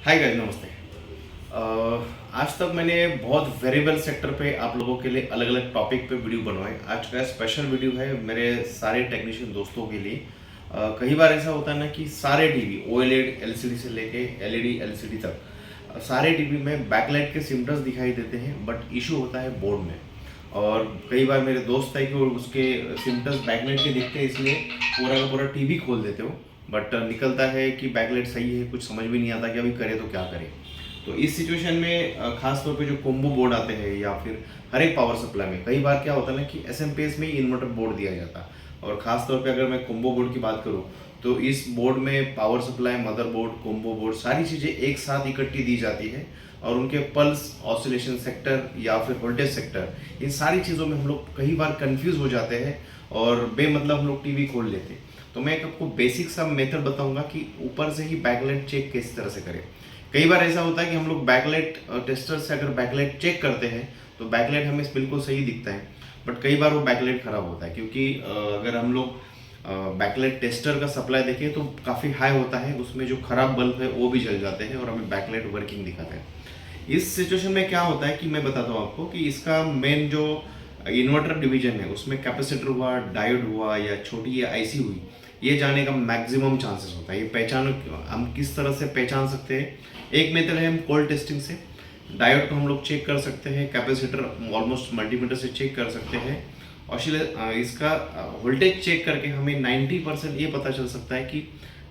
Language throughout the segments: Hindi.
हाय गाइस, नमस्ते। आज तक मैंने बहुत वेरिएबल सेक्टर पे आप लोगों के लिए अलग अलग टॉपिक पे वीडियो बनवाए। आज का स्पेशल वीडियो है मेरे सारे टेक्नीशियन दोस्तों के लिए। कई बार ऐसा होता है ना कि सारे टीवी ओएलईडी एलसीडी से लेके एलईडी एलसीडी तक सारे टीवी में बैकलाइट के सिम्टम्स दिखाई देते हैं, बट इशू होता है बोर्ड में। और कई बार मेरे दोस्त है कि वो उसके सिम्टम्स बैकलाइट के दिखते हैं, इसलिए पूरा का पूरा टीवी खोल देते हो, बट निकलता है कि बैकलाइट सही है, कुछ समझ भी नहीं आता कि अभी करे तो क्या करें। तो इस सिचुएशन में खास तौर पे जो कोम्बो बोर्ड आते हैं या फिर हर एक पावर सप्लाई में कई बार क्या होता है ना कि एसएमपीएस में ही इन्वर्टर बोर्ड दिया जाता है। और ख़ास तौर पे अगर मैं कोम्बो बोर्ड की बात करूँ तो इस बोर्ड में power supply, motherboard, combo board सारी चीज़ें एक साथ इकट्ठी दी जाती है। और उनके पल्स, ऑसिलेशन सेक्टर या फिर वोल्टेज सेक्टर, इन सारी चीज़ों में हम लोग कई बार कंफ्यूज हो जाते हैं और बेमतलब हम लोग टीवी खोल लेते हैं। तो मैं एक आपको बेसिक सा मेथड बताऊंगा कि ऊपर से ही बैकलाइट चेक किस तरह से करें। कई बार ऐसा होता है कि हम लोग बैकलाइट टेस्टर से अगर बैकलाइट चेक करते हैं तो बैकलाइट हमें बिल्कुल सही दिखता है, बट कई बार वो बैकलाइट खराब होता है, क्योंकि अगर हम लोग बैकलाइट टेस्टर का सप्लाई देखें तो काफ़ी हाई होता है, उसमें जो खराब बल्ब है वो भी जल जाते हैं और हमें बैकलाइट वर्किंग दिखाता है। इस सिचुएशन में क्या होता है कि मैं बताता हूँ आपको कि इसका मेन जो इन्वर्टर डिवीजन है उसमें कैपेसिटर हुआ, डायोड हुआ या छोटी ये आईसी हुई, ये जाने का मैक्सिमम चांसेस होता है। ये पहचान हम किस तरह से पहचान सकते हैं? एक मेथड है हम कोल्ड टेस्टिंग से। डायोड को हम लोग चेक कर सकते हैं, कैपेसिटर ऑलमोस्ट मल्टीमीटर से चेक कर सकते हैं। इसका वोल्टेज चेक करके हमें 90% ये पता चल सकता है कि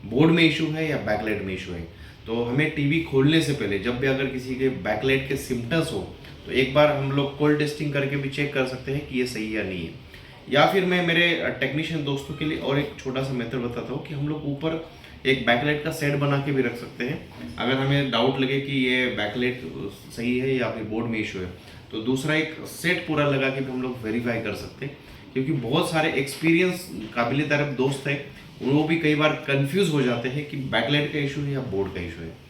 बोर्ड में इशू है या बैकलाइट में इशू है। तो हमें टीवी खोलने से पहले जब भी अगर किसी के बैकलाइट के सिम्टम्स हो तो एक बार हम लोग कोल्ड टेस्टिंग करके भी चेक कर सकते हैं कि ये सही या नहीं है। या फिर मैं मेरे टेक्नीशियन दोस्तों के लिए और एक छोटा सा मेथड बताता हूँ कि हम लोग ऊपर एक बैकलाइट का सेट बना के भी रख सकते हैं। अगर हमें डाउट लगे कि ये बैकलाइट सही है या फिर बोर्ड में इशू है तो दूसरा एक सेट पूरा लगा के भी हम लोग वेरीफाई कर सकते हैं। क्योंकि बहुत सारे एक्सपीरियंस काबिल तारीफ दोस्त हैं, वो भी कई बार कंफ्यूज हो जाते हैं कि बैकलाइट का इशू है या बोर्ड का इशू है।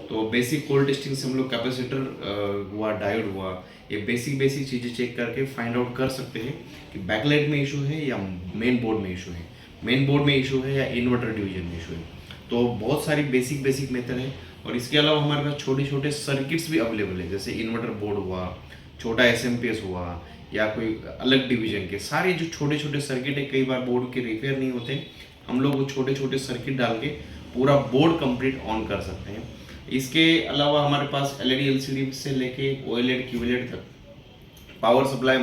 तो बेसिक कोल्ड टेस्टिंग से हम लोग कैपेसिटर हुआ, डायोड हुआ, ये बेसिक बेसिक चीज़ें चेक करके फाइंड आउट कर सकते हैं कि बैकलाइट में इशू है या मेन बोर्ड में इशू है, मेन बोर्ड में इशू है या इन्वर्टर डिवीजन में इशू है। तो बहुत सारी बेसिक बेसिक मेथड है। और इसके अलावा हमारे पास छोटे छोटे सर्किट्स भी अवेलेबल है, जैसे इन्वर्टर बोर्ड हुआ, छोटा एसएमपीएस हुआ या कोई अलग डिवीजन के सारे जो छोटे छोटे सर्किट है, कई बार बोर्ड के रिपेयर नहीं होते, हम लोग वो छोटे छोटे सर्किट डाल के पूरा बोर्ड कंप्लीट ऑन कर सकते हैं। इसके अलावा हमारे पास एलईडी एलसीडी से लेके ओएलईडी क्यूएलईडी तक पावर सप्लाई